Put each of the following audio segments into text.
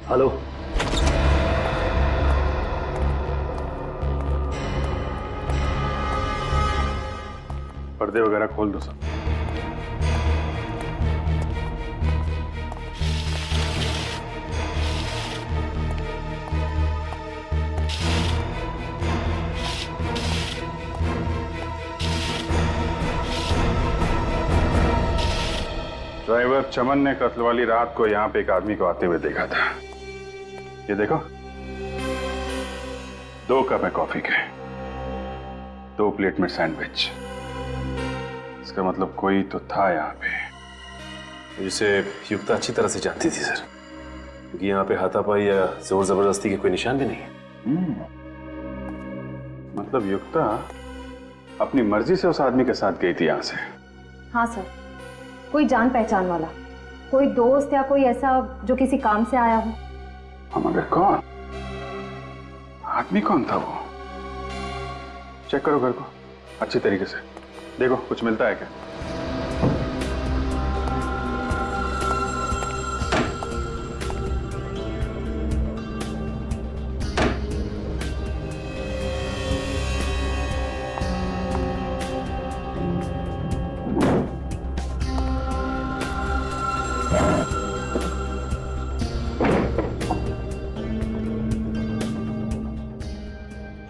Hello. पर्दे वगैरह खोल दो सब। ड्राइवर चमन ने कत्ल वाली रात को यहाँ पे एक आदमी को आते हुए देखा था। ये देखो, 2 कप है कॉफी के, 2 प्लेट में सैंडविच। इसका मतलब कोई तो था यहाँ पे। जिसे युक्ता अच्छी तरह से जानती थी सर, क्योंकि यहाँ पे हाथापाई या जोर जबरदस्ती के कोई निशान भी नहीं है। मतलब युक्ता अपनी मर्जी से उस आदमी के साथ गई थी यहाँ से? हाँ सर, कोई जान पहचान वाला, कोई दोस्त या कोई ऐसा जो किसी काम से आया हो। हम मगर कौन? आदमी कौन था वो? चेक करो घर को अच्छी तरीके से, देखो कुछ मिलता है क्या।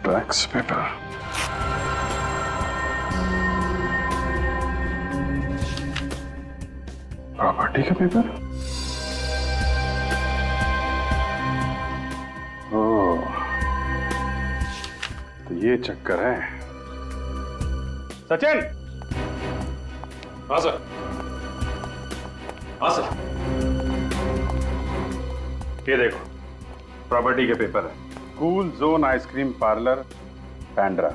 टैक्स पेपर, प्रॉपर्टी का पेपर। ओह, तो ये चक्कर है। सचिन। हाँ सर। हाँ सर। ये देखो, प्रॉपर्टी के पेपर है। Cool zone ice cream parlour, Bandra.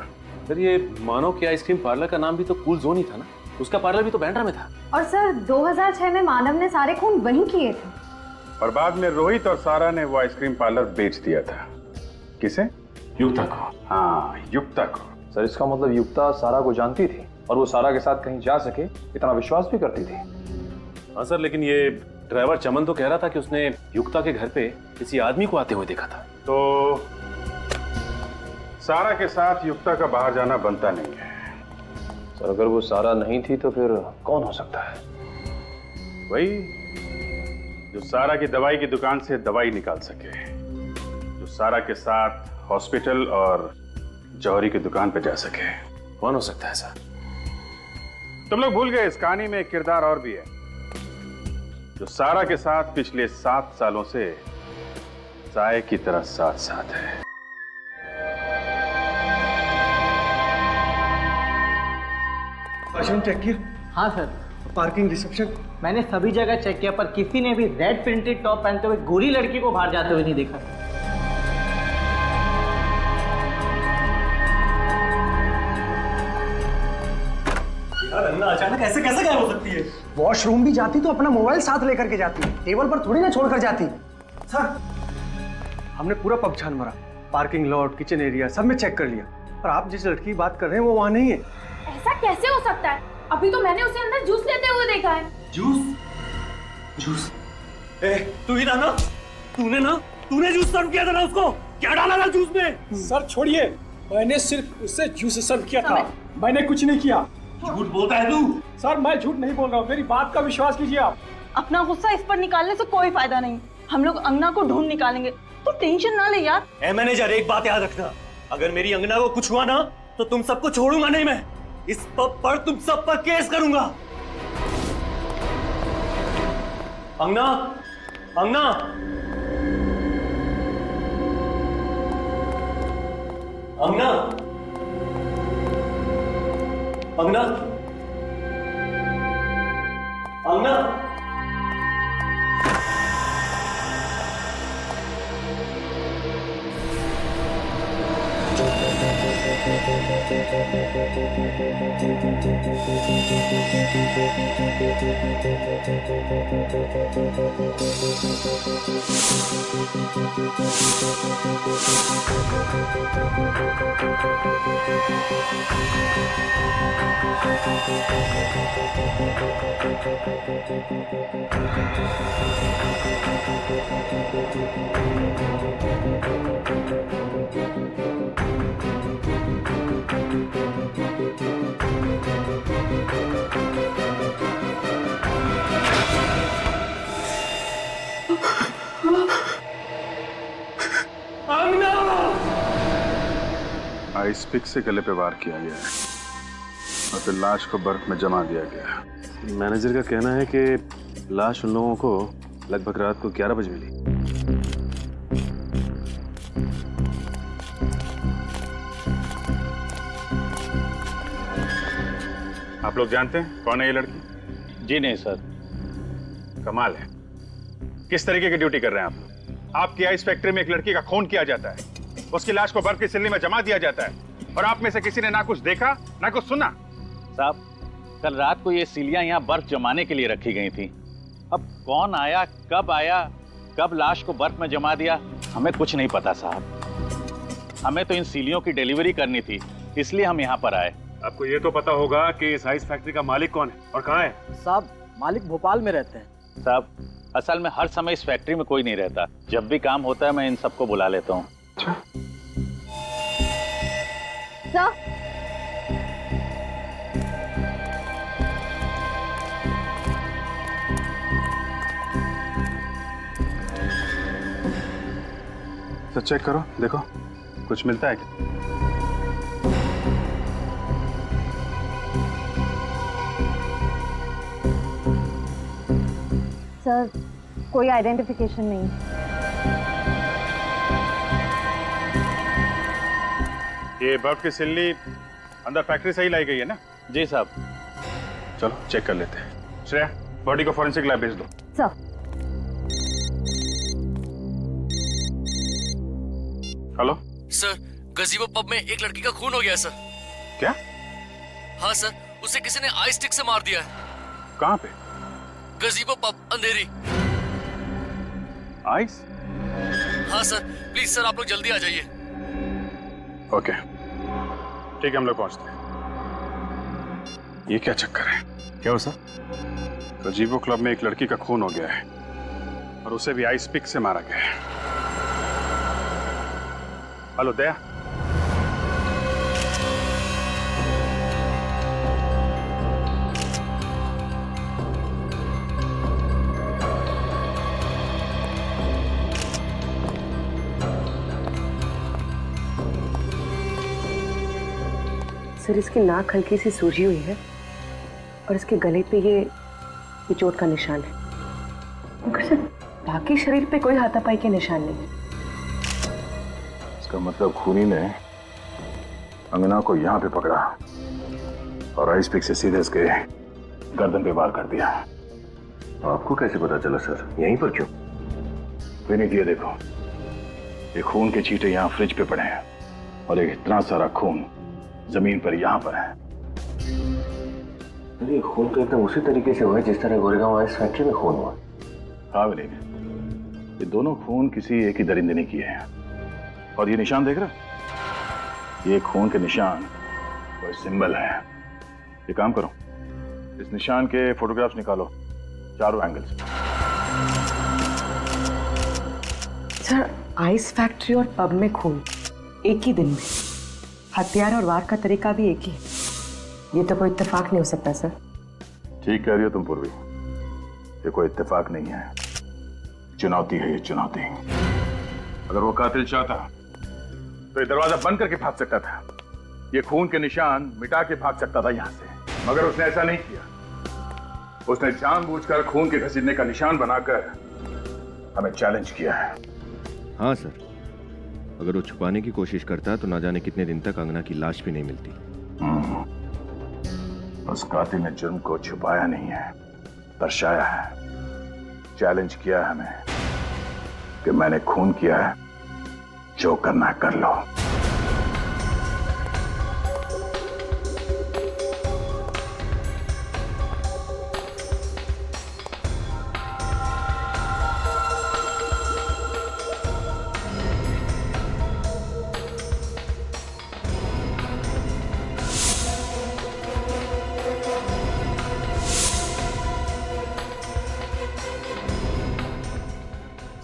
Sir ये मानो कि आइसक्रीम पार्लर का नाम भी तो कूल जोन ही था ना, उसका पार्लर भी तो बैंड्रा में था। और सर 2006 में मानव ने सारे खून वहीं किए थे। और बाद में रोहित और सारा ने वो आइसक्रीम पार्लर बेच दिया था। किसे? युक्ता को। हाँ, युक्ता को। सर इसका मतलब युक्ता सारा को जानती थी और वो सारा के साथ कहीं जा सके इतना विश्वास भी करती थी। हाँ सर, लेकिन ये ड्राइवर चमन तो कह रहा था कि उसने युक्ता के घर पे किसी आदमी को आते हुए देखा था। तो सारा के साथ युक्ता का बाहर जाना बनता नहीं है। सर अगर वो सारा नहीं थी तो फिर कौन हो सकता है? वही जो सारा की दवाई की दुकान से दवाई निकाल सके, जो सारा के साथ हॉस्पिटल और जौहरी की दुकान पे जा सके। कौन हो सकता है सर? तुम लोग भूल गए इस कहानी में एक किरदार और भी है, जो सारा के साथ पिछले 7 सालों से साए की तरह साथ साथ है। वाशरूम चेक किया? हाँ सर, पार्किंग, रिसेप्शन? मैंने सभी जगह चेक किया पर किसी ने भी रेड प्रिंटेड टॉप पहनते हुए गोरी लड़की को बाहर जाते हुए नहीं देखा। यार अन्ना अचानक ऐसे कैसे गायब हो सकती है? वॉशरूम भी जाती तो अपना मोबाइल साथ लेकर के जाती, टेबल पर थोड़ी ना छोड़कर जाती। सर हमने पूरा पब छान मारा, पार्किंग लॉट, किचन एरिया सब में चेक कर लिया, पर आप जिस लड़की की बात कर रहे हैं वो वहाँ नहीं है। ऐसा कैसे हो सकता है? अभी तो मैंने उसे अंदर जूस लेते हुए देखा है। जूस? जूस? तू ही था ना? तूने जूस सर्व किया था ना उसको? क्या डाला था जूस में? सर छोड़िए, मैंने सिर्फ उससे जूस सर्व किया था, मैंने कुछ नहीं किया। झूठ बोलता है तू? सर मैं झूठ नहीं बोल रहा हूँ, मेरी बात का विश्वास कीजिए आप। अपना गुस्सा इस पर निकालने से कोई फायदा नहीं, हम लोग अंगना को ढूंढ निकालेंगे, तो टेंशन ना ले यार। ए मैनेजर, एक बात याद रखना, अगर मेरी अंगना को कुछ हुआ ना तो तुम सबको छोड़ूंगा नहीं मैं। इस पब पर तुम सब पर केस करूंगा। अंगना, अंगना, अंगना, अंगना, अंगना। आइस पिक से गले पे वार किया गया है और फिर लाश को बर्फ में जमा दिया गया। मैनेजर का कहना है कि लाश उन लोगों को लगभग रात को 11 बजे मिली। आप लोग जानते हैं कौन है ये लड़की? जी नहीं सर। कमाल है, किस तरीके की ड्यूटी कर रहे हैं आप लोग? आपकी आइस फैक्ट्री में एक लड़की का खून किया जाता है, उसकी लाश को बर्फ की सिल्ली में जमा दिया जाता है और आप में से किसी ने ना कुछ देखा ना कुछ सुना। साहब, कल रात को ये सिलियां यहाँ बर्फ जमाने के लिए रखी गई थी। अब कौन आया, कब लाश को बर्फ में जमा दिया, हमें कुछ नहीं पता साहब। हमें तो इन सिलियों की डिलीवरी करनी थी, इसलिए हम यहाँ पर आए। आपको ये तो पता होगा कि इस आइस फैक्ट्री का मालिक कौन है और कहाँ है? साहब, मालिक भोपाल में रहते हैं। साहब, असल में हर समय इस फैक्ट्री में कोई नहीं रहता। जब भी काम होता है मैं इन सबको बुला लेता हूँ। सर, तो चेक करो, देखो कुछ मिलता है क्या? सर, कोई आइडेंटिफिकेशन नहीं। ये बर्फ की सिल्ली अंदर फैक्ट्री से ही लाई गई है ना? जी साहब। चलो चेक कर लेते हैं। श्रेया, बॉडी को फॉरेंसिक लैब भेज दो। सर, हेलो सर, गजीबो पब में एक लड़की का खून हो गया है सर। क्या? हाँ सर, उसे किसी ने आइस स्टिक से मार दिया है। कहाँ पे? गजीबो पब, अंधेरी। आइस? हाँ सर, प्लीज सर आप लोग जल्दी आ जाइए। ओके, ठीक है, हम लोग पहुंचते हैं। ये क्या चक्कर है? क्या हो सर? गजीबो क्लब में एक लड़की का खून हो गया है और उसे भी आइस पिक से मारा गया है। हेलो दया, सर, इसकी नाक हल्की सी सूजी हुई है और इसके गले पे ये चोट का निशान है, मगर सर बाकी शरीर पे कोई हाथापाई के निशान नहीं है। इसका मतलब खूनी ने अंगना को यहाँ पे पकड़ा और आइस पिक से सीधे इसके गर्दन पे वार कर दिया। आपको कैसे पता चला सर? यहीं पर क्यों? विनीत, ये देखो, ये खून के छींटे यहाँ फ्रिज पे पड़े हैं और एक इतना सारा खून जमीन पर यहाँ पर है। ये खून तो एकदम उसी तरीके से हुआ है जिस तरह गोरेगांव आइस फैक्ट्री में खून हुआ। हाँ विनीत, ये दोनों खून किसी एक ही दरिंदे ने किए हैं। और ये निशान देख रहे, ये खून के निशान कोई सिंबल है। ये काम करो, इस निशान के फोटोग्राफ्स निकालो चारों एंगल से। सर, आइस फैक्ट्री और पब में खून एक ही दिन में, हथियार और वार का तरीका भी एक ही है। ये तो कोई इत्तेफाक नहीं हो सकता सर। ठीक कह रही हो तुम पूर्वी, ये कोई इत्तेफाक नहीं है, चुनौती है ये चुनौती। अगर वो कातिल चाहता तो ये दरवाजा बंद करके भाग सकता था, ये खून के निशान मिटा के भाग सकता था यहां से, मगर उसने ऐसा नहीं किया। उसने जानबूझकर खून के घसीटने का निशान बनाकर हमें चैलेंज किया है। हाँ सर, अगर वो छुपाने की कोशिश करता तो ना जाने कितने दिन तक अंगना की लाश भी नहीं मिलती। उस कातिल ने जुर्म को छुपाया नहीं है, दर्शाया है। चैलेंज किया है हमें कि मैंने खून किया है, जो करना है कर लो।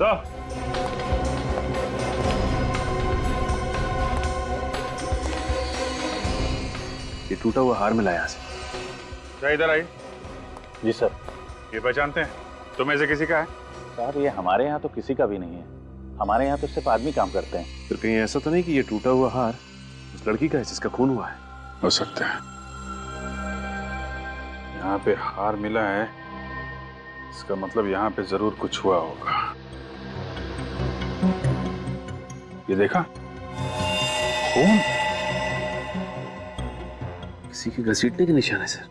सर, ये टूटा हुआ हार मिला यहाँ से। क्या इधर आई? जी सर। ये पहचानते हैं? तुम्हें से किसी का है? सर ये हमारे यहाँ तो किसी का भी नहीं है, हमारे यहाँ तो सिर्फ आदमी काम करते हैं। फिर कहीं ऐसा तो नहीं कि ये टूटा हुआ हार उस लड़की का है जिसका खून हुआ है? हो सकता है। यहाँ पे हार मिला है, इसका मतलब यहाँ पे जरूर कुछ हुआ होगा। ये देखा? खून? किसी के घसीटने के निशान है सर।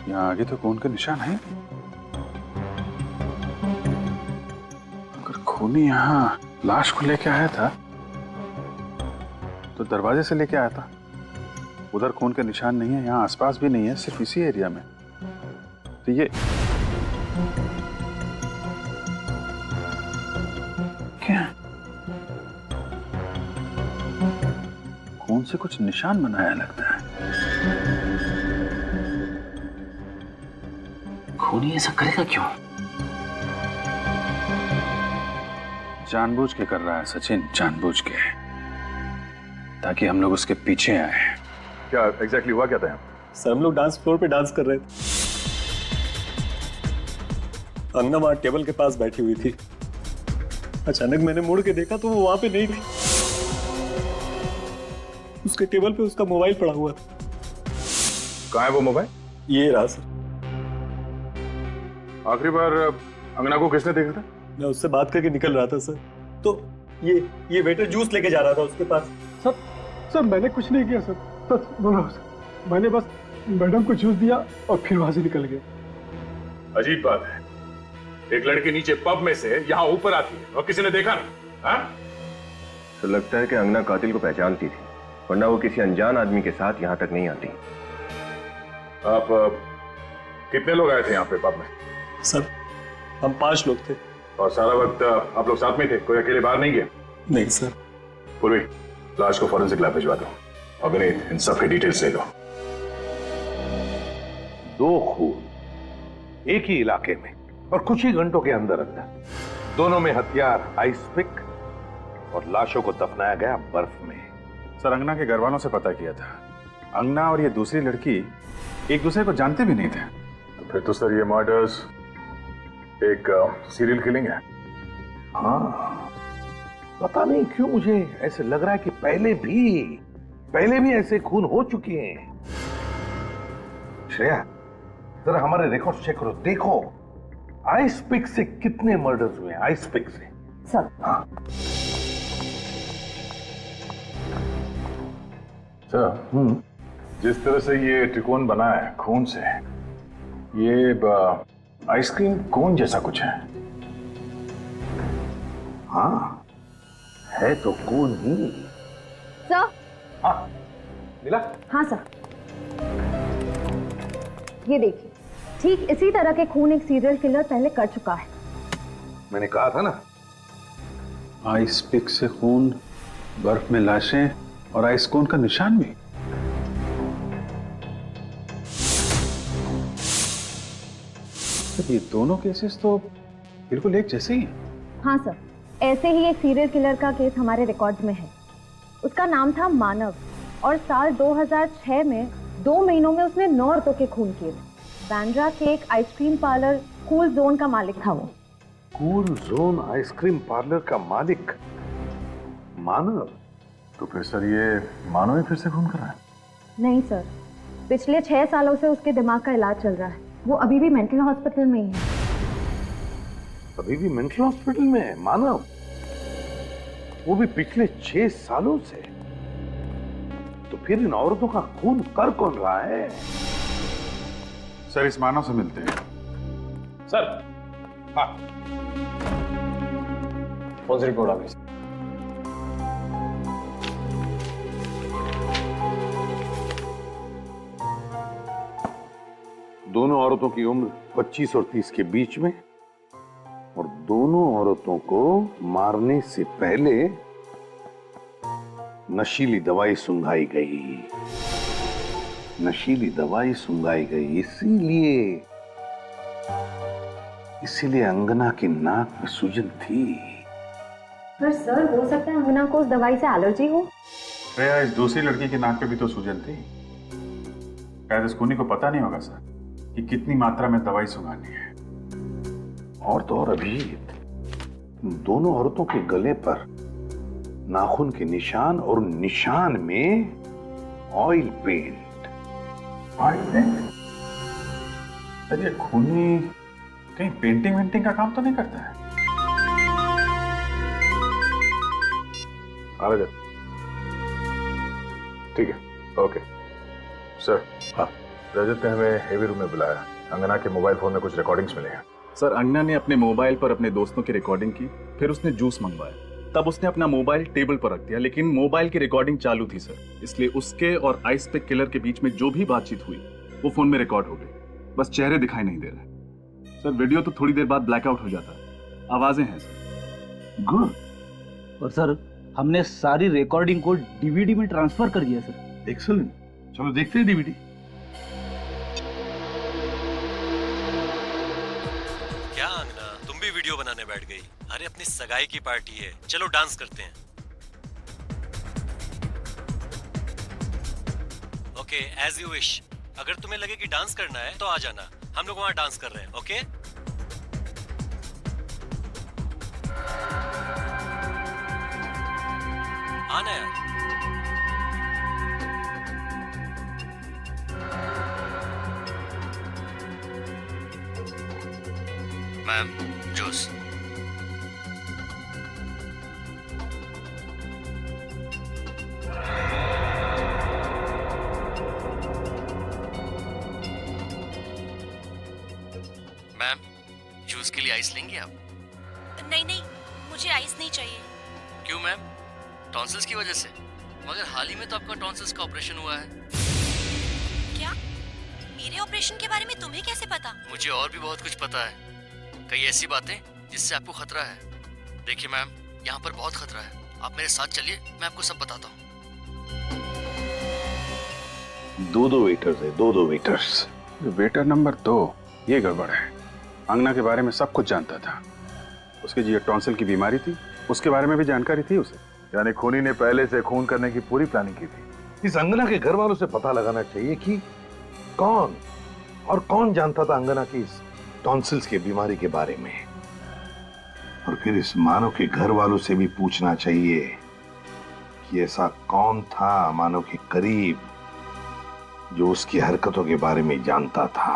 यहाँ आगे तो खून के निशान है। अगर खूनी यहाँ लाश को लेके आया था तो दरवाजे से लेके आया था। उधर खून के निशान नहीं है, यहाँ आसपास भी नहीं है, सिर्फ इसी एरिया में। तो ये क्या? खून से कुछ निशान बनाया लगता है। खूनी ऐसा करेगा क्यों? जानबूझ के कर रहा है सचिन, जानबूझ के, ताकि हम लोग उसके पीछे आए। क्या एग्जैक्टली हुआ क्या था यहाँ? सर हम लोग डांस फ्लोर पे डांस कर रहे थे। अंगना वहां टेबल के पास बैठी हुई थी। अचानक मैंने मुड़ के देखा तो वो वहां पे नहीं थी। उसके टेबल पे उसका मोबाइल पड़ा हुआ था। कहाँ है वो मोबाइल? ये रहा सर। आखिरी बार अंगना को किसने देखा था? मैं उससे बात करके निकल रहा था सर, तो ये वेटर जूस लेके जा रहा था उसके पास। सर मैंने कुछ नहीं किया सर, सच बोल रहा हूँ सर। मैंने बस मैडम को जूस दिया और फिर वहां से निकल गया। अजीब बात है, एक लड़की नीचे पब में से यहाँ ऊपर आती है और किसी ने देखा नहीं। हाँ? तो लगता है कि अंगना कातिल को पहचानती थी, वरना वो किसी अनजान आदमी के साथ यहाँ तक नहीं आती। आप कितने लोग आए थे यहाँ पे पब में? सर हम 5 लोग थे। और सारा वक्त आप लोग साथ में थे, कोई अकेले बाहर नहीं गया? नहीं सर। पूर्वी, लाश को फॉरेंसिक लैब भिजवा दो और विनीत इन सब की डिटेल्स ले लो। 2 खून एक ही इलाके में और कुछ ही घंटों के अंदर अंदर, दोनों में हथियार आइस पिक और लाशों को दफनाया गया बर्फ में। सर अंगना के घर वालों से पता किया था, अंगना और ये दूसरी लड़की एक दूसरे को जानते भी नहीं थे। तो फिर तो सर ये मर्डर्स एक सीरियल किलिंग है। हाँ, पता नहीं क्यों मुझे ऐसे लग रहा है कि पहले भी ऐसे खून हो चुके हैं। श्रेया, जरा हमारे रिकॉर्ड चेक करो, देखो आइस पिक से कितने मर्डर्स हुए हैं। आइस पिक से सर। हाँ सर, जिस तरह से ये त्रिकोण बना है खून से, ये आइसक्रीम कोन जैसा कुछ है। हाँ, है तो खून ही। सर। हाँ मिला? हाँ सर, ये देखिए, ठीक इसी तरह के खून एक सीरियल किलर पहले कर चुका है। मैंने कहा था ना। आइस पिक से खून, बर्फ में लाशें और आइस कोन का निशान भी। ये दोनों केसेस तो बिल्कुल एक जैसे ही हैं। हाँ सर, ऐसे ही एक सीरियल किलर का केस हमारे रिकॉर्ड्स में है। उसका नाम था मानव और साल 2006 में 2 महीनों में उसने 9 औरतों के खून किए थे। बांद्रा के एक आइसक्रीम पार्लर कूल जोन का मालिक था वो। कूल जोन आइसक्रीम पार्लर का मालिक मानव? तो फिर सर ये मानव ही फिर से खून कर रहा है? नहीं सर, पिछले 6 सालों से उसके दिमाग का इलाज चल रहा है। वो अभी भी मेंटल हॉस्पिटल में ही है। अभी भी मेंटल हॉस्पिटल में है मानव? वो भी पिछले 6 सालों से? तो फिर इन औरतों का खून कर कौन रहा है? सर इस मानव से मिलते हैं। सर। हाँ, कौन सी रिपोर्ट आ गई? दोनों औरतों की उम्र 25 और 30 के बीच में और दोनों औरतों को मारने से पहले नशीली दवाई सुंघाई गई। नशीली दवाई सुंघाई गई, इसीलिए अंगना की नाक में सूजन थी। पर सर, हो सकता है अंगना को उस दवाई से एलर्जी हो। श्रेया, इस दूसरी लड़की की नाक पे भी तो सूजन थी। शायद इस खूनी को पता नहीं होगा सर कि कितनी मात्रा में दवाई सुंघानी है। और तो और अभिजीत, दोनों औरतों के गले पर नाखून के निशान और निशान में ऑयल पेंट। सर ये खूनी कहीं पेंटिंग वेंटिंग का काम तो नहीं करता है? आ रहा, ठीक है, ओके सर। हाँ, रजत ने हमें हेवी रूम में बुलाया। अंगना के मोबाइल फोन में कुछ रिकॉर्डिंग्स मिले हैं। सर, अंगना ने अपने मोबाइल पर अपने दोस्तों की रिकॉर्डिंग की, फिर उसने जूस मंगवाया, तब उसने अपना मोबाइल टेबल पर रख दिया, लेकिन मोबाइल की रिकॉर्डिंग चालू थी सर, इसलिए उसके और आइस पिक किलर के बीच में जो भी बातचीत हुई वो फोन में रिकॉर्ड हो गई। बस चेहरे दिखाई नहीं दे रहे सर। वीडियो तो थोड़ी देर बाद ब्लैकआउट हो जाता है, आवाजें हैं सर। गुड। और सर, हमने सारी रिकॉर्डिंग को डीवीडी में ट्रांसफर कर दिया सर। एक्सीलेंट, चलो देखते हैं डीवीडी। क्या अंगना, तुम भी वीडियो बनाने बैठ गई? अरे अपनी सगाई की पार्टी है, चलो डांस करते हैं। Okay, as you wish. अगर तुम्हें लगे कि डांस करना है तो आ जाना, हम लोग वहां डांस कर रहे हैं। ओके आना यार। Ma'am, juice. मैम, जूस के लिए आइस लेंगे आप? नहीं नहीं, मुझे आइस नहीं चाहिए। क्यों मैम? टॉन्सिल्स की वजह से? मगर हाल ही में तो आपका टॉन्सिल्स का ऑपरेशन हुआ है। क्या? मेरे ऑपरेशन के बारे में तुम्हें कैसे पता? मुझे और भी बहुत कुछ पता है, कई ऐसी बातें जिससे आपको खतरा है। देखिए मैम, यहाँ पर बहुत खतरा है, आप मेरे साथ चलिए, मैं आपको सब बताता हूँ। दो वेटर्स है, दो वेटर्स। वेटर नंबर 2, ये गड़बड़ है। अंगना के बारे में सब कुछ जानता था। उसके जी टॉन्सिल की बीमारी थी, उसके बारे में भी जानकारी थी उसे। यानी खूनी ने पहले से खून करने की पूरी प्लानिंग की थी। इस अंगना के घर वालों से पता लगाना चाहिए कि कौन जानता था अंगना की इस टॉन्सिल्स की बीमारी के बारे में। और फिर इस मानव के घर वालों से भी पूछना चाहिए कि ऐसा कौन था मानव के करीब जो उसकी हरकतों के बारे में जानता था।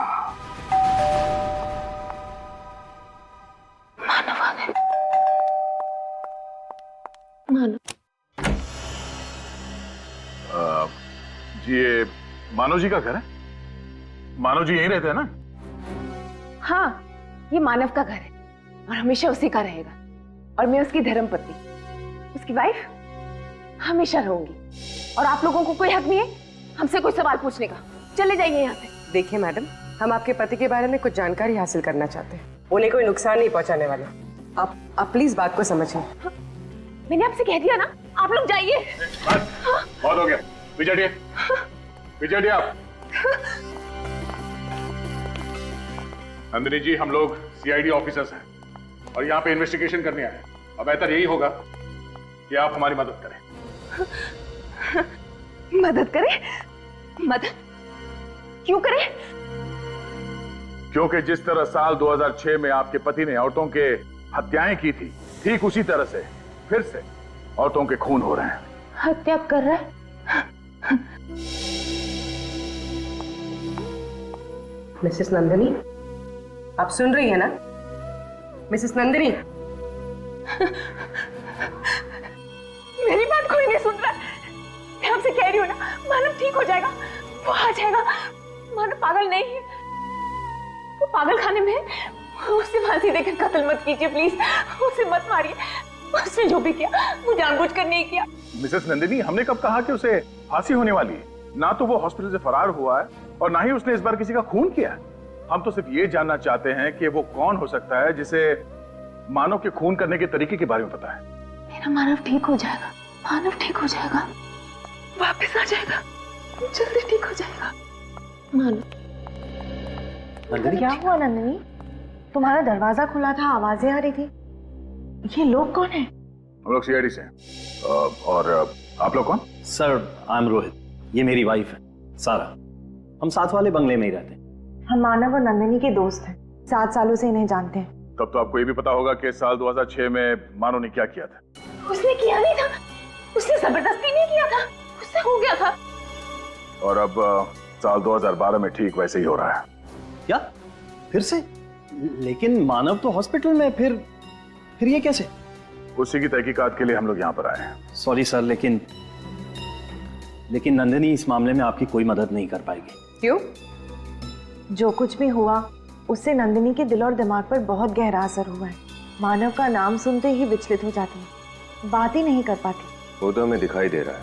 मानव आ गए। मानव जी, ये मानव जी का घर है? मानव जी यहीं रहते हैं ना? हाँ, ये मानव का घर है और हमेशा उसी का रहेगा। और मैं उसकी धर्मपत्नी, उसकी वाइफ हमेशा रहूंगी। और आप लोगों को कोई हक नहीं है हमसे कोई सवाल पूछने का। चले जाइए यहाँ से। देखिए मैडम, हम आपके पति के बारे में कुछ जानकारी हासिल करना चाहते हैं। उन्हें कोई नुकसान नहीं पहुंचाने वाले। आप प्लीज बात को समझिए। मैंने आपसे कह दिया ना, आप लोग जाइए। बहुत हो गया, विजय आप। नंदिनी जी, हम लोग सीआईडी ऑफिसर्स हैं और यहाँ पे इन्वेस्टिगेशन करने आए हैं। अब बेहतर यही होगा कि आप हमारी मदद करें। मदद करें? मदद क्यों करें? क्योंकि जिस तरह साल 2006 में आपके पति ने औरतों के हत्याएं की थी, ठीक उसी तरह से फिर से औरतों के खून हो रहे हैं। हत्या कर रहा है? मिसेस नंदिनी, आप सुन रही है ना? मिसेस नंदिनी, मेरी बात कोई नहीं सुन रहा। मैं आपसे कह रही हूँ ना, मानव ठीक हो जाएगा, वो आ जाएगा। मानव पागल नहीं है, वो पागल खाने में। उसे फांसी देकर कत्ल मत कीजिए प्लीज, उसे मत मारिए। उसने जो भी किया वो जानबूझकर नहीं किया। मिसेस नंदिनी, हमने कब कहा कि उसे फांसी होने वाली है? ना तो वो हॉस्पिटल से फरार हुआ है और ना ही उसने इस बार किसी का खून किया है। हम तो सिर्फ ये जानना चाहते हैं कि वो कौन हो सकता है जिसे मानव के खून करने के तरीके के बारे में पता है। मेरा मानव ठीक हो जाएगा, मानव ठीक हो जाएगा, वापस आ जाएगा, जल्दी ठीक हो जाएगा। क्या हुआ नंदिनी? तुम्हारा दरवाजा खुला था, आवाजें आ रही थी। ये लोग कौन है? हम लोग सीआईडी से हैं। और आप लोग कौन? सर आई एम रोहित, ये मेरी वाइफ है सारा। हम साथ वाले बंगले में ही रहते हैं। हम मानव और नंदिनी के दोस्त हैं, 7 सालों से इन्हें जानते हैं। तब तो आपको ये भी पता होगा कि साल 2006 में मानो ने क्या किया था। उसने किया नहीं था, उसने जबरदस्ती नहीं किया था, उससे हो गया था। और अब साल 2012 में ठीक वैसे ही हो रहा है। क्या फिर से? लेकिन मानव तो हॉस्पिटल में, फिर ये कैसे? उसी की तहकीकात के लिए हम लोग यहाँ पर आए हैं। सॉरी सर, लेकिन नंदिनी इस मामले में आपकी कोई मदद नहीं कर पाएगी। क्यों? जो कुछ भी हुआ उससे नंदिनी के दिल और दिमाग पर बहुत गहरा असर हुआ है। मानव का नाम सुनते ही विचलित हो जाती है, बात ही नहीं कर पाती। वो तो हमें दिखाई दे रहा है।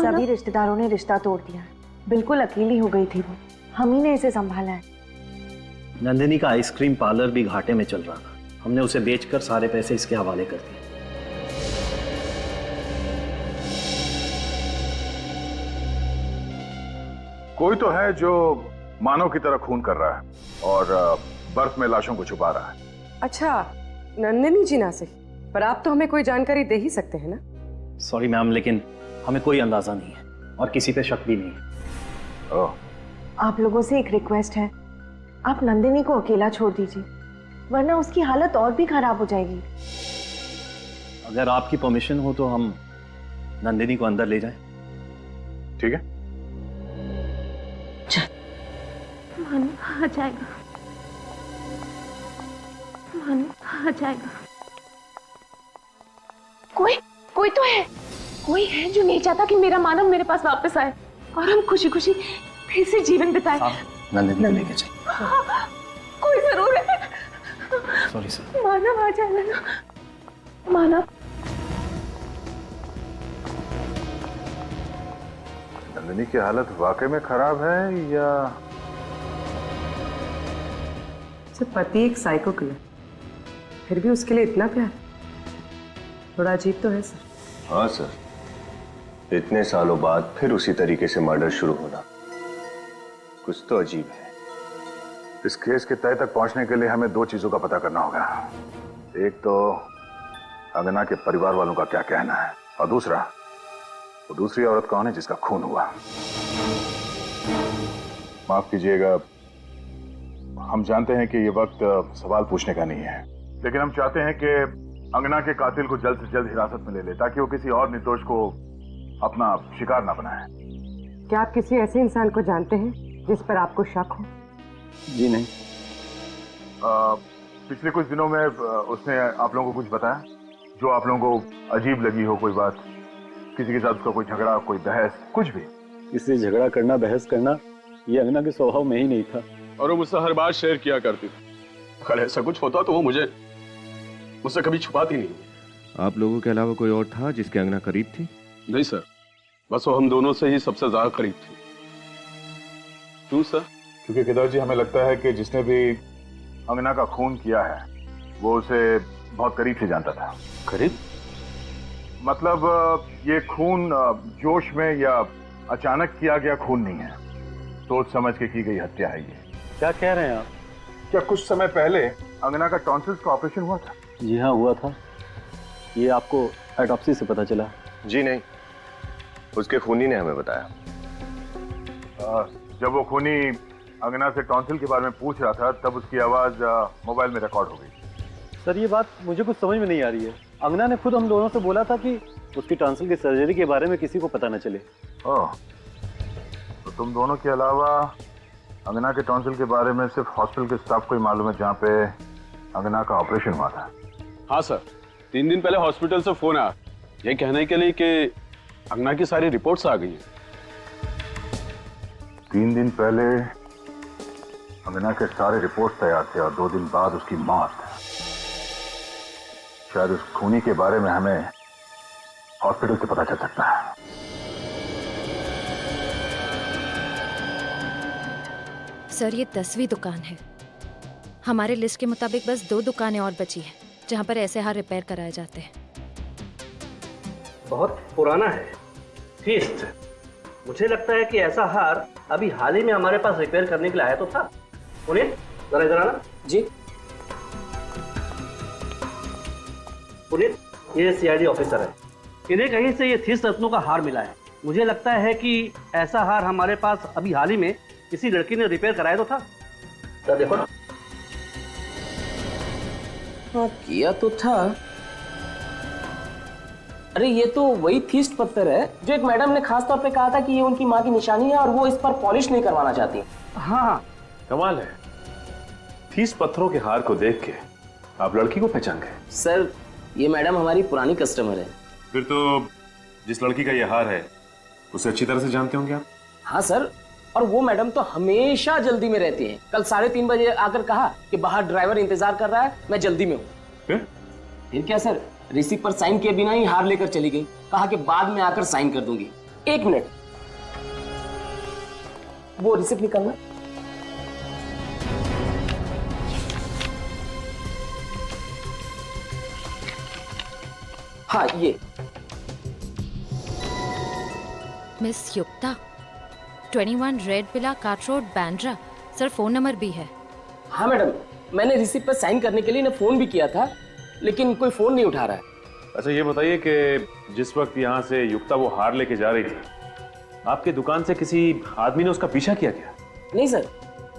सभी रिश्तेदारों ने रिश्ता तोड़ दिया है। बिल्कुल अकेली हो गई थी वो, हम ही ने इसे संभाला है। नंदिनी का आइसक्रीम पार्लर भी घाटे में चल रहा था, हमने उसे बेचकर सारे पैसे इसके हवाले कर दिए। कोई तो है जो मानव की तरह खून कर रहा है और बर्फ में लाशों को छुपा रहा है। अच्छा, नंदिनी जी ना सही, पर आप तो हमें कोई जानकारी दे ही सकते हैं ना। सॉरी मैम, लेकिन हमें कोई अंदाजा नहीं है और किसी पे शक भी नहीं है। आप लोगों से एक रिक्वेस्ट है, आप नंदिनी को अकेला छोड़ दीजिए, वरना उसकी हालत और भी खराब हो जाएगी। अगर आपकी परमिशन हो तो हम नंदिनी को अंदर ले जाएं। ठीक है। मानव आ जाएगा, मानव आ जाएगा। कोई तो है, कोई है जो नहीं चाहता कि मेरा मानव मेरे पास वापस आए और हम खुशी खुशी फिर से जीवन बिताए। नंदिनी को लेके जाइए। कोई जरूर है। Sorry sir. मानव आ जाएगा ना, मानव। नंदिनी की हालत वाकई में खराब है या? पति एक साइको किलर, फिर भी उसके लिए इतना प्यार, थोड़ा अजीब तो है सर। हाँ सर, इतने सालों बाद फिर उसी तरीके से मर्डर शुरू होना कुछ तो अजीब है। इस केस के तय तक पहुंचने के लिए हमें 2 चीजों का पता करना होगा। एक तो अंगना के परिवार वालों का क्या कहना है, और दूसरा वो दूसरी औरत कौन है जिसका खून हुआ। माफ कीजिएगा, हम जानते हैं कि ये वक्त सवाल पूछने का नहीं है, लेकिन हम चाहते हैं कि अंगना के कातिल को जल्द से जल्द हिरासत में ले ले, ताकि वो किसी और निर्दोष को अपना शिकार ना बनाए। क्या आप किसी ऐसे इंसान को जानते हैं जिस पर आपको शक हो? जी नहीं। पिछले कुछ दिनों में उसने आप लोगों को कुछ बताया जो आप लोगों को अजीब लगी हो? कोई बात, किसी के साथ उसका कोई झगड़ा, कोई बहस, कुछ भी? इससे झगड़ा करना, बहस करना ये अंगना के स्वभाव में ही नहीं था। और वो मुझसे हर बात शेयर किया करती थी। अगर ऐसा कुछ होता तो वो मुझसे कभी छुपाती नहीं। आप लोगों के अलावा कोई और था जिसके अंगना करीब थी? नहीं सर, बस वो हम दोनों से ही सबसे ज्यादा करीब थी। क्यों सर? क्योंकि केदार जी, हमें लगता है कि जिसने भी अंगना का खून किया है वो उसे बहुत करीब से जानता था। करीब मतलब ये खून जोश में या अचानक किया गया खून नहीं है, सोच समझ के की गई हत्या है। ये क्या कह रहे हैं आप? क्या कुछ समय पहले अंगना का टॉन्सिल्स का ऑपरेशन हुआ था? जी हाँ, हुआ था। ये आपको ऑटोप्सी से पता चला? जी नहीं, उसके खूनी ने हमें बताया। जब वो खूनी अंगना से टॉन्सिल के बारे में पूछ रहा था तब उसकी आवाज मोबाइल में रिकॉर्ड हो गई। सर, ये बात मुझे कुछ समझ में नहीं आ रही है। अंगना ने खुद हम दोनों से बोला था कि उसकी टॉन्सिल की सर्जरी के बारे में किसी को पता न चले। ओह, तो तुम दोनों के अलावा अंगना के टॉन्सिल के बारे में सिर्फ हॉस्पिटल के स्टाफ को ही मालूम है जहाँ पे अंगना का ऑपरेशन हुआ था? हाँ सर, 3 दिन पहले हॉस्पिटल से फोन आया ये कहने के लिए कि अंगना की सारी रिपोर्ट्स आ गई हैं। 3 दिन पहले अंगना के सारे रिपोर्ट्स तैयार थे और 2 दिन बाद उसकी मौत। शायद उस खूनी के बारे में हमें हॉस्पिटल से पता चल सकता है। सर, ये 10वीं दुकान है। हमारे लिस्ट के मुताबिक बस 2 दुकानें और बची हैं जहां पर ऐसे हार रिपेयर कराए जाते हैं। बहुत पुराना है, फीस्ट मुझे लगता है कि ऐसा हार अभी हाल ही में हमारे पास रिपेयर करने के लिए आया तो था। पुनीत, जरा इधर आना। जी। पुनीत, ये सीआईडी ऑफिसर है। इन्हें कहीं से ये 30 रत्नों का हार मिला है। मुझे लगता है कि ऐसा हार हमारे पास अभी हाल ही में किसी लड़की ने रिपेयर कराया तो था। तो देखो ना। हाँ, किया तो था। अरे ये तो वही थीस्ट पत्थर है जो एक मैडम ने खास तौर पे कहा था कि ये उनकी माँ की निशानी है और वो इस पर पॉलिश नहीं करवाना चाहती। हाँ, कमाल है। 30 पत्थरों के हार को देख के आप लड़की को पहचान गए? सर, ये मैडम हमारी पुरानी कस्टमर है। फिर तो जिस लड़की का ये हार है उसे अच्छी तरह से जानते होंगे आप? हाँ सर, और वो मैडम तो हमेशा जल्दी में रहती है। कल 3:30 बजे आकर कहा कि बाहर ड्राइवर इंतजार कर रहा है, मैं जल्दी में हूँ। फिर क्या सर, रिसिप्ट पर साइन किए बिना ही हार लेकर चली गई। कहा कि बाद में आकर साइन कर दूंगी। 1 मिनट, वो रिसिप्ट निकालना। हाँ, ये मिस युक्ता, 21 red villa cart road, Bandra. Sir, phone number भी है। हाँ मैडम, मैंने रिसिप्ट पर साइन करने के लिए इन्हें फोन भी किया था, लेकिन कोई फोन नहीं उठा रहा है। अच्छा, ये बताइए कि जिस वक्त यहाँ से युक्ता वो हार लेके जा रही थी, आपके दुकान से किसी आदमी ने उसका पीछा किया क्या? नहीं सर,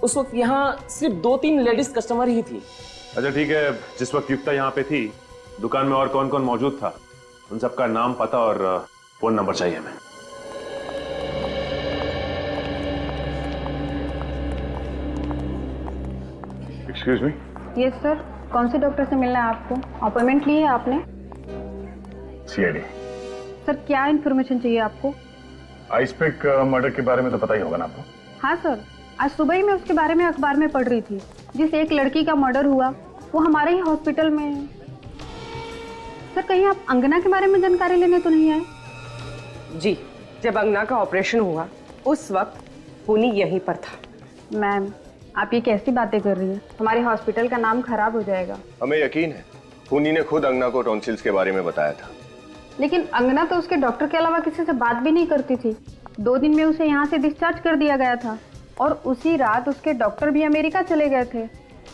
उस वक्त यहाँ सिर्फ 2-3 लेडीज कस्टमर ही थी। अच्छा ठीक है, जिस वक्त युक्ता यहाँ पे थी दुकान में और कौन कौन मौजूद था, उन सबका नाम, पता और फोन नंबर चाहिए हमें। Excuse me. यस सर, कौन से डॉक्टर से मिलना है आपको? अपॉइंटमेंट ली है आपने? सीआईडी। सर, क्या इन्फॉर्मेशन चाहिए आपको? आइसपिक मर्डर के बारे में तो पता ही होगा ना आपको? हाँ सर, आज सुबह ही मैं उसके बारे में अखबार में पढ़ रही थी। जिस एक लड़की का मर्डर हुआ वो हमारे ही हॉस्पिटल में है। सर, कहीं आप अंगना के बारे में जानकारी लेने तो नहीं आए? जी, जब अंगना का ऑपरेशन हुआ उस वक्त पुनी यहीं पर था। मैम, आप ये कैसी बातें कर रही हैं? हमारे हॉस्पिटल का नाम खराब हो जाएगा। हमें यकीन है, पुनी ने खुद अंगना को टॉन्सिल्स के बारे में बताया था। लेकिन अंगना तो उसके डॉक्टर के अलावा किसी से बात भी नहीं करती थी। 2 दिन में उसे यहाँ से डिस्चार्ज कर दिया गया था और उसी रात उसके डॉक्टर भी अमेरिका चले गए थे।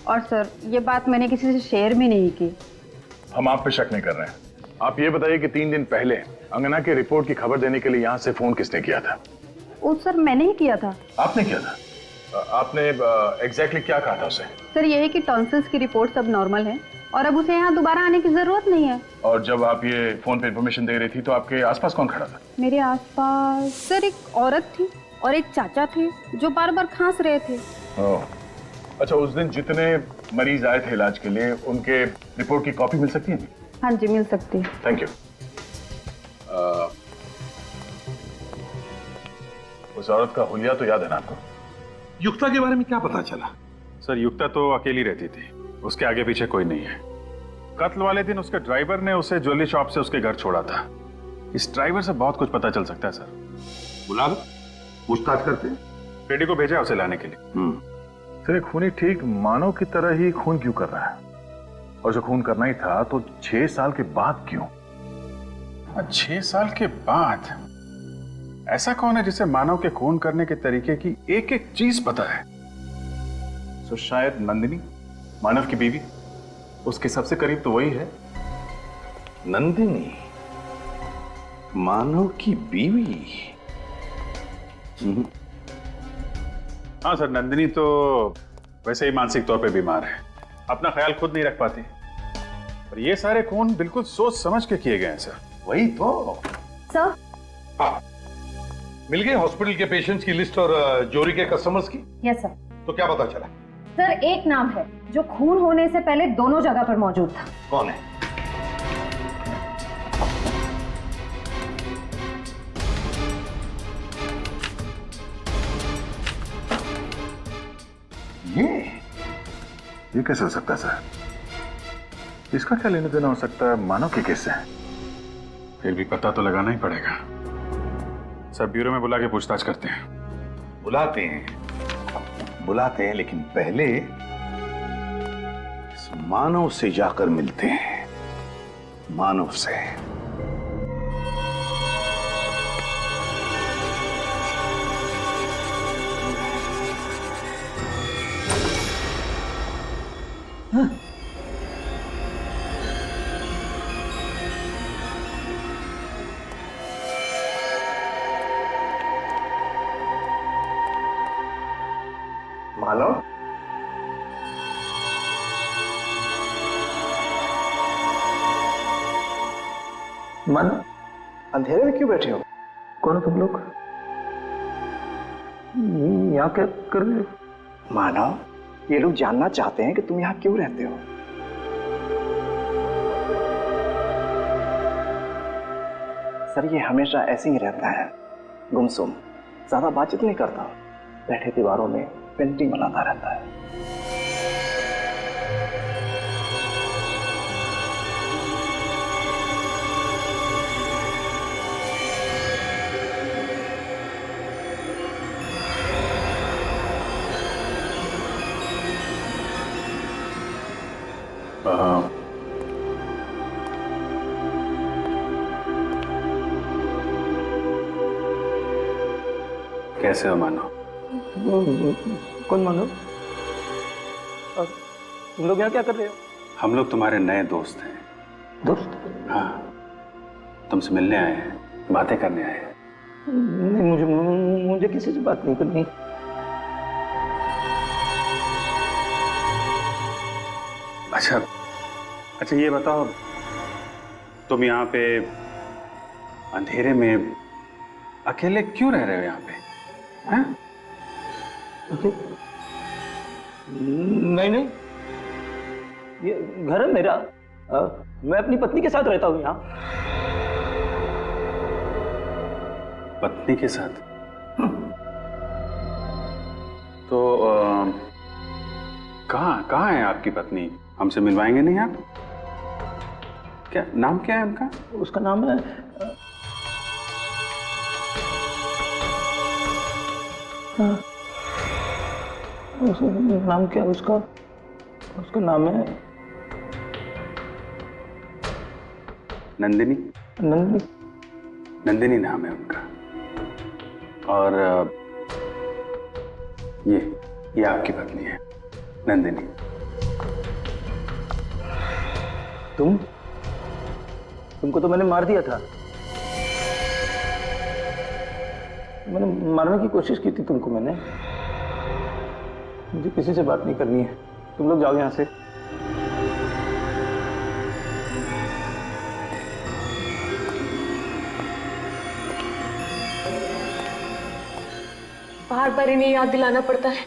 और सर, ये बात मैंने किसी से शेयर भी नहीं की। हम आप पे शक नहीं कर रहे हैं। आप ये बताइए कि 3 दिन पहले अंगना की रिपोर्ट की खबर देने के लिए यहाँ से फोन किसने किया था? वो सर, मैंने ही किया था। आपने किया था? आपने एग्जैक्टली क्या कहा था उसे? सर, यही कि टॉन्सिल्स की रिपोर्ट सब नॉर्मल है और अब उसे यहाँ दोबारा आने की जरूरत नहीं है। और जब आप ये फोन पे इन्फॉर्मेशन दे रही थी तो आपके आसपास कौन खड़ा था? मेरे आसपास सर एक औरत थी और एक चाचा थे जो बार बार खांस रहे थे। ओह, अच्छा, उस दिन जितने मरीज आए थे इलाज के लिए उनके रिपोर्ट की कॉपी मिल सकती है? हाँ जी, मिल सकती है। Thank you. उस औरत का हुलिया तो याद है ना आपको? युक्ता के बारे में क्या पता चला? सर, युक्ता तो अकेली रहती थी, उसके आगे पीछे कोई नहीं है। कत्ल वाले दिन उसके ड्राइवर ने उसे ज्वेलरी शॉप से उसके घर छोड़ा था। इस ड्राइवर से बहुत कुछ पता चल सकता है सर। बुला लो, पूछताछ करते हैं। बेटी को भेजा उसे लाने के लिए। सर, खूनी ठीक मानव की तरह ही खून क्यों कर रहा है? और जो खून करना ही था तो 6 साल के बाद क्यों? 6 साल के बाद? ऐसा कौन है जिसे मानव के खून करने के तरीके की एक एक चीज पता है? तो शायद नंदिनी, मानव की बीवी। उसके सबसे करीब तो वही है। नंदिनी मानव की बीवी? हाँ सर, नंदिनी तो वैसे ही मानसिक तौर पे बीमार है, अपना ख्याल खुद नहीं रख पाती। पर ये सारे खून बिल्कुल सोच समझ के किए गए हैं सर। वही तो सर। हाँ, मिल गए हॉस्पिटल के पेशेंट्स की लिस्ट और जोरी के कस्टमर्स की? Yes sir. तो क्या पता चला? सर, एक नाम है जो खून होने से पहले दोनों जगह पर मौजूद था। कौन है? ये कैसे हो सकता है सर? इसका क्या लेना देना हो सकता है मानव के केस से? फिर भी पता तो लगाना ही पड़ेगा सर। ब्यूरो में बुला के पूछताछ करते हैं। बुलाते हैं, लेकिन पहले इस मानव से जाकर मिलते हैं। मानव से। मन, अंधेरे में क्यों बैठे हो? कौन हो तुम लोग? यहाँ क्या कर रहे हो? मानव, ये लोग जानना चाहते हैं कि तुम यहाँ क्यों रहते हो। सर, ये हमेशा ऐसे ही रहता है, गुमसुम, ज्यादा बातचीत नहीं करता, बैठे दीवारों में पेंटिंग बनाता रहता है। कैसे हो मानव? कौन मानव? तुम लोग यहाँ क्या कर रहे हो? हम लोग तुम्हारे नए दोस्त हैं। दोस्त? हाँ, तुमसे मिलने आए हैं, बातें करने आए हैं। नहीं, मुझे किसी से बात नहीं करनी। अच्छा ये बताओ, तुम यहाँ पे अंधेरे में अकेले क्यों रह रहे हो यहाँ पे? हाँ? नहीं, ये घर है मेरा। मैं अपनी पत्नी के साथ रहता हूँ यहाँ। पत्नी के साथ? तो कहाँ है आपकी पत्नी? हमसे मिलवाएंगे नहीं आप? क्या नाम क्या है उनका? उसका नाम है नाम क्या है उसका? उसका नाम है नंदिनी। नंदिनी? नंदिनी नाम है उनका। और ये आपकी पत्नी है, नंदिनी। तुमको तो मैंने मार दिया था। मैंने मारने की कोशिश की थी तुमको मैंने। मुझे किसी से बात नहीं करनी है, तुम लोग जाओ यहाँ से। बार बार इन्हें याद दिलाना पड़ता है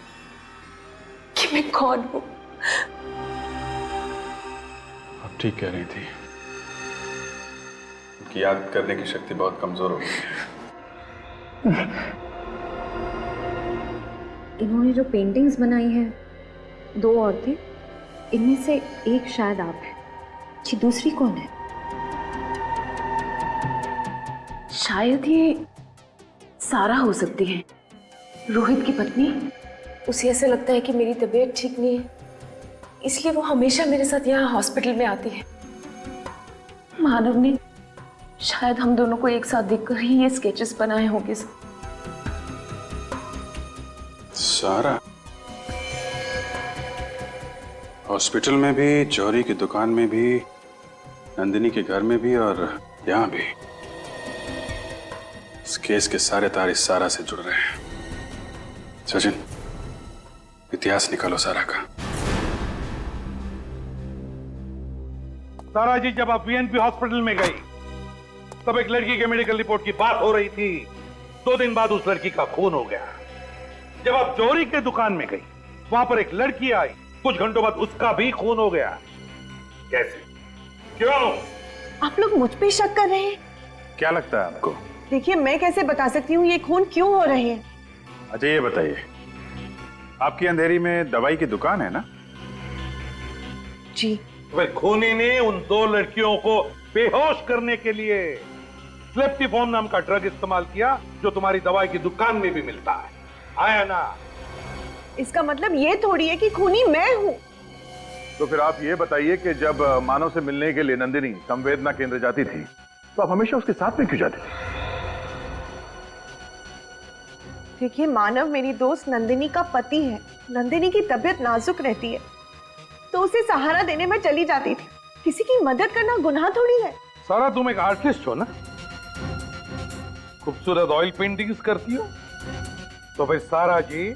कि मैं कौन हूं। आप ठीक कह रही थी, उनकी याद करने की शक्ति बहुत कमजोर हो गई है। इन्होंने जो पेंटिंग्स बनाई है, 2 औरतें, इनमें से एक शायद आप हैं। कि दूसरी कौन है? शायद ये सारा हो सकती है, रोहित की पत्नी। उसे ऐसा लगता है कि मेरी तबीयत ठीक नहीं है, इसलिए वो हमेशा मेरे साथ यहाँ हॉस्पिटल में आती है। मानव ने शायद हम दोनों को एक साथ देखकर ही ये स्केचेस बनाए होंगे। सारा हॉस्पिटल में भी, जौहरी की दुकान में भी, नंदिनी के घर में भी और यहाँ भी। इस केस के सारे तार इस सारा से जुड़ रहे हैं। सचिन, इतिहास निकालो सारा का। सारा जी, जब आप वीएनपी हॉस्पिटल में गई तब एक लड़की के मेडिकल रिपोर्ट की बात हो रही थी। 2 दिन बाद उस लड़की का खून हो गया। जब आप जौहरी के दुकान में गई, वहां पर एक लड़की आई, कुछ घंटों बाद उसका भी खून हो गया। कैसे? क्यों? आप लोग मुझ पे शक कर रहे हैं? क्या लगता है आपको? देखिए, मैं कैसे बता सकती हूँ ये खून क्यों हो रहे हैं। अच्छा ये बताइए, आपकी अंधेरी में दवाई की दुकान है ना? जी। वह खूनी ने उन 2 लड़कियों को बेहोश करने के लिए स्लेप्टिफॉर्म नाम का ड्रग इस्तेमाल किया, जो तुम्हारी दवाई की दुकान में भी मिलता है। आया ना? इसका मतलब ये थोड़ी है कि खूनी मैं हूँ। तो फिर आप ये बताइए कि जब मानव से मिलने के लिए नंदिनी संवेदना केंद्र जाती थी, तो आप हमेशा उसके साथ में क्यों जाती थी? देखिए, मानव मेरी दोस्त नंदिनी का पति है। नंदिनी की तबीयत नाजुक रहती है, तो उसे सहारा देने में चली जाती थी। किसी की मदद करना गुनाह थोड़ी है। सारा, तुम एक आर्टिस्ट हो ना? खूबसूरत ऑयल पेंटिंग्स करती हो। तो फिर सारा जी,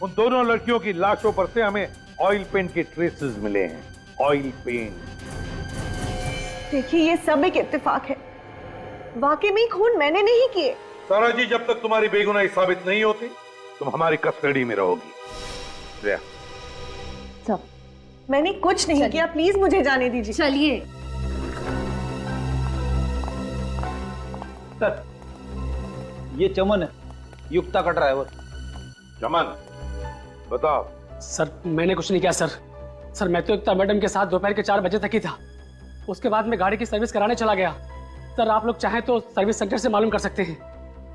उन दोनों लड़कियों की लाशों पर से हमें ऑयल पेंट के ट्रेसेस मिले हैं। Oil paint. देखिए, ये सब एक इत्तेफाक है। वाकई में खून मैंने नहीं किए। सारा जी, जब तक तुम्हारी बेगुनाही साबित नहीं होती तुम हमारी कस्टडी में रहोगी। श्रेया, मैंने कुछ नहीं किया, प्लीज मुझे जाने दीजिए। चलिए। सर, ये चमन है, युक्ता का ड्राइवर। चमन, बताओ। सर मैंने कुछ नहीं किया सर मैं तो युक्ता मैडम के साथ दोपहर के 4 बजे तक ही था। उसके बाद मैं गाड़ी की सर्विस कराने चला गया। सर आप लोग चाहें तो सर्विस सेंटर से मालूम कर सकते हैं।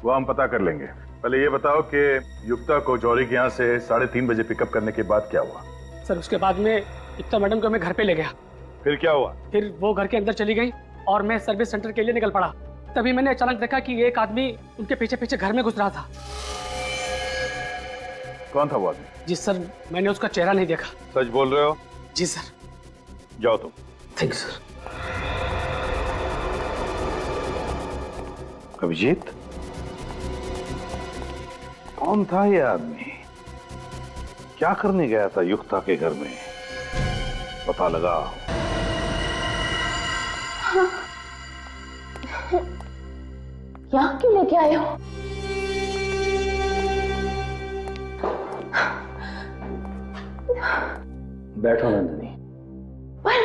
वो हम पता कर लेंगे। पहले ये बताओ कि युक्ता को जौहरी के यहाँ से 3:30 बजे पिकअप करने के बाद क्या हुआ? सर उसके बाद में युक्ता मैडम को मैं घर पे ले गया। फिर क्या हुआ? फिर वो घर के अंदर चली गई और मैं सर्विस सेंटर के लिए निकल पड़ा। तभी मैंने अचानक देखा कि एक आदमी उनके पीछे पीछे घर में घुस रहा था। कौन था वो आदमी? जी सर, मैंने उसका चेहरा नहीं देखा। सच बोल रहे हो? जी सर। जाओ तुम। Thank you sir. अभिजीत, कौन था ये आदमी? क्या करने गया था युक्ता के घर में? पता लगा। यहाँ क्यों लेके आए हो? बैठो नंदिनी। पर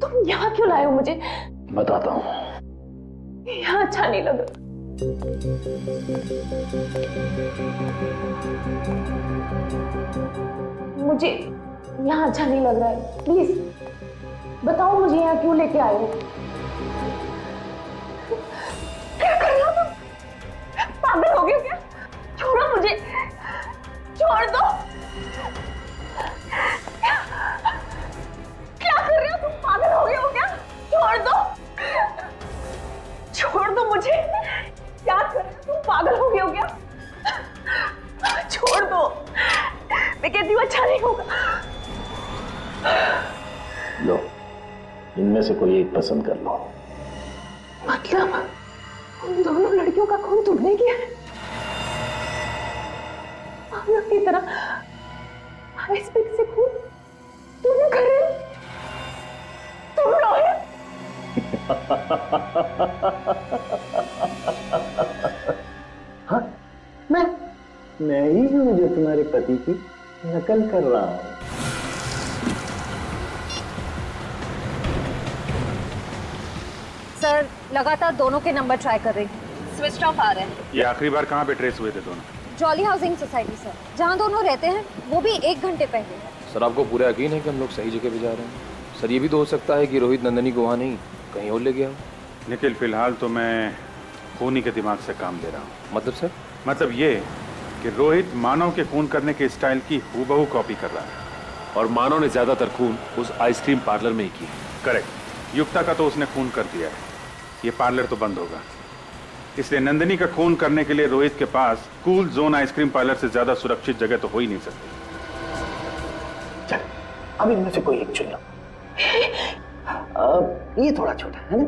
तुम यहाँ क्यों लाए हो मुझे? बताता हूँ। यहाँ अच्छा नहीं लगा। मुझे यहाँ अच्छा नहीं लग रहा है। प्लीज बताओ मुझे यहाँ क्यों लेके आए हो? क्या कर रहे हो तुम? पागल हो गए हो क्या? छोड़ो मुझे, छोड़ दो। क्या कर रहे हो तुम? पागल हो गए हो क्या? छोड़ दो, छोड़ दो मुझे। क्या कर रहे हो तुम? पागल हो गए हो क्या? छोड़ दो, मैं कहती हूँ अच्छा नहीं होगा। लो, इनमें से कोई एक पसंद कर लो। मतलब उन दोनों लड़कियों का खून तुमने किया है? पागल की तरह आइसपिक से खून तुम कर रहे हो? तुम रोहित? हाँ, मैं ही हूँ जो तुम्हारे पति की नकल कर रहा हूँ। सर लगातार दोनों के नंबर ट्राई कर रही हूँ, स्विच ऑफ आ रहे हैं। ये आखिरी बार कहाँ पे ट्रेस हुए थे दोनों? जॉली हाउसिंग सोसाइटी सर, जहाँ दोनों रहते हैं, वो भी 1 घंटे पहले। सर आपको पूरा यकीन है कि हम लोग सही जगह पे जा रहे हैं? सर ये भी तो हो सकता है कि रोहित नंदनी को वहाँ नहीं कहीं और ले गया हो। निखिल, फिलहाल तो मैं खूनी के दिमाग से काम ले रहा हूँ। मतलब सर? मतलब ये कि रोहित मानव के खून करने के स्टाइल की हूबहू कॉपी कर रहा है और मानव ने ज्यादातर खून उस आइसक्रीम पार्लर में ही किया। करेक्ट। युक्ता का तो उसने खून कर दिया है, ये पार्लर तो बंद होगा। इसलिए नंदिनी का खून करने के लिए रोहित के पास कूल जोन आइसक्रीम पार्लर से ज्यादा सुरक्षित जगह तो हो ही नहीं सकती। चल, अब इनमें से कोई एक चुन लो। ये थोड़ा छोटा है ना?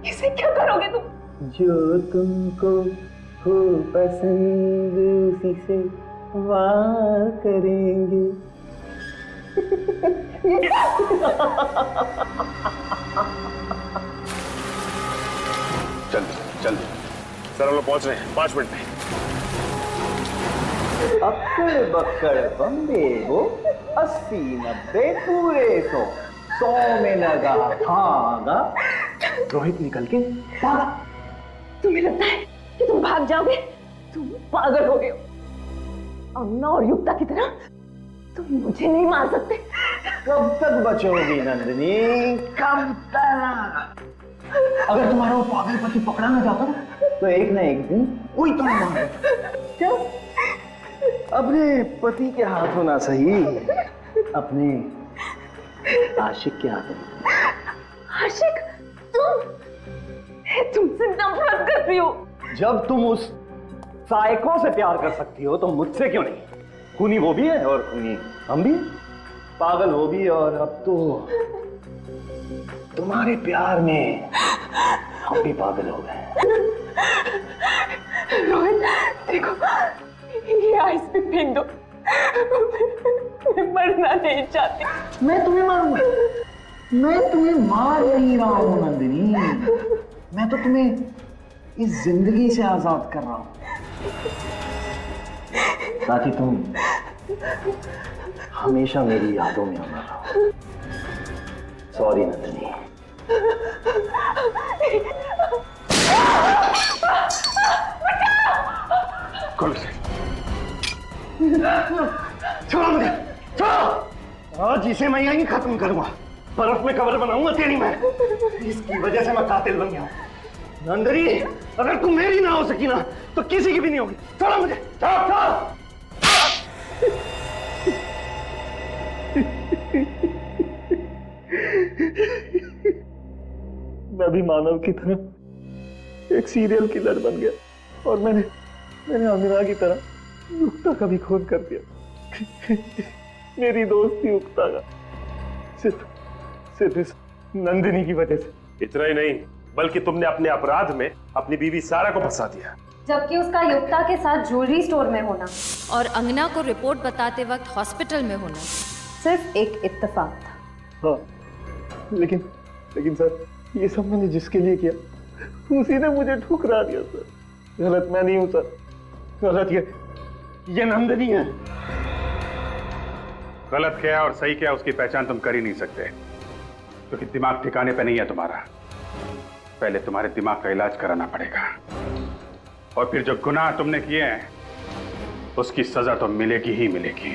इसे क्या करोगे तुम? जो तुमको हो पसंद उसी से वार करेंगे। चल चल सर, हम लोग पहुंच रहे हैं 5 मिनट में। अक्कड़ बक्कड़ बम्बे हो, 80-90 पूरे 100 में लगा भागा। रोहित निकल के भागा। तुम्हें लगता है कि तुम भाग जाओगे? तुम पागल हो गए हो। अन्ना और युक्ता की तरह तुम मुझे नहीं मार सकते। कब तक बचोगी नंदिनी? कब तक? अगर तुम्हारा वो पागल पति पकड़ा ना जाता तो एक ना एक दिन कोई तो मारे। क्या? अपने पति के हाथों ना सही, अपने आशिक के हाथों। आशिक? तुमसे नफरत करती हूँ। जब तुम उस साइको से प्यार कर सकती हो तो मुझसे क्यों नहीं? खूनी वो भी है और खूनी हम भी, पागल वो भी, और अब तो तुम्हारे प्यार में हम भी पागल हो गए। रोहित देखो, ये आइस पे फेंक दो। मैं मरना नहीं चाहती। मैं तुम्हें मारूंगा? मैं तुम्हें मार नहीं रहा हूँ नंदिनी, मैं तो तुम्हें इस जिंदगी से आजाद कर रहा हूं ताकि तुम हमेशा मेरी यादों में अमर रहो। सॉरी नंदिनी। कौन से? छोड़ो मुझे, छोड़ो। आज इसे मैं यहीं खत्म करूंगा। बर्फ में कब्र बनाऊंगा तेरी मैं। इसकी वजह से मैं कातिल बन गया। नंदिनी, अगर तू मेरी ना हो सकी ना तो किसी की भी नहीं होगी। छोड़ो मुझे, छोड़ छोड़। मैं भी मानव की तरह एक सीरियल किलर बन गया और मैंने अमीरा की तरह युक्ता का भी खून कर दिया। मेरी दोस्ती युक्ता का सिर्फ इस नंदिनी की वजह से। इतना ही नहीं बल्कि तुमने अपने अपराध में अपनी बीवी सारा को फंसा दिया, जबकि उसका युक्ता के साथ ज्वेलरी स्टोर में होना और अंगना को रिपोर्ट बताते वक्त हॉस्पिटल में होना सिर्फ एक इत्तेफाक था। हाँ, लेकिन सर ये सब मैंने जिसके लिए किया उसी ने मुझे ठुकरा दिया सर। गलत मैं नहीं हूं सर, गलत ये नंदिनी है। गलत क्या है और सही क्या है उसकी पहचान तुम कर ही नहीं सकते, क्योंकि दिमाग ठिकाने पे नहीं है तुम्हारा। पहले तुम्हारे दिमाग का इलाज कराना पड़ेगा और फिर जो गुनाह तुमने किए हैं उसकी सजा तो मिलेगी ही मिलेगी।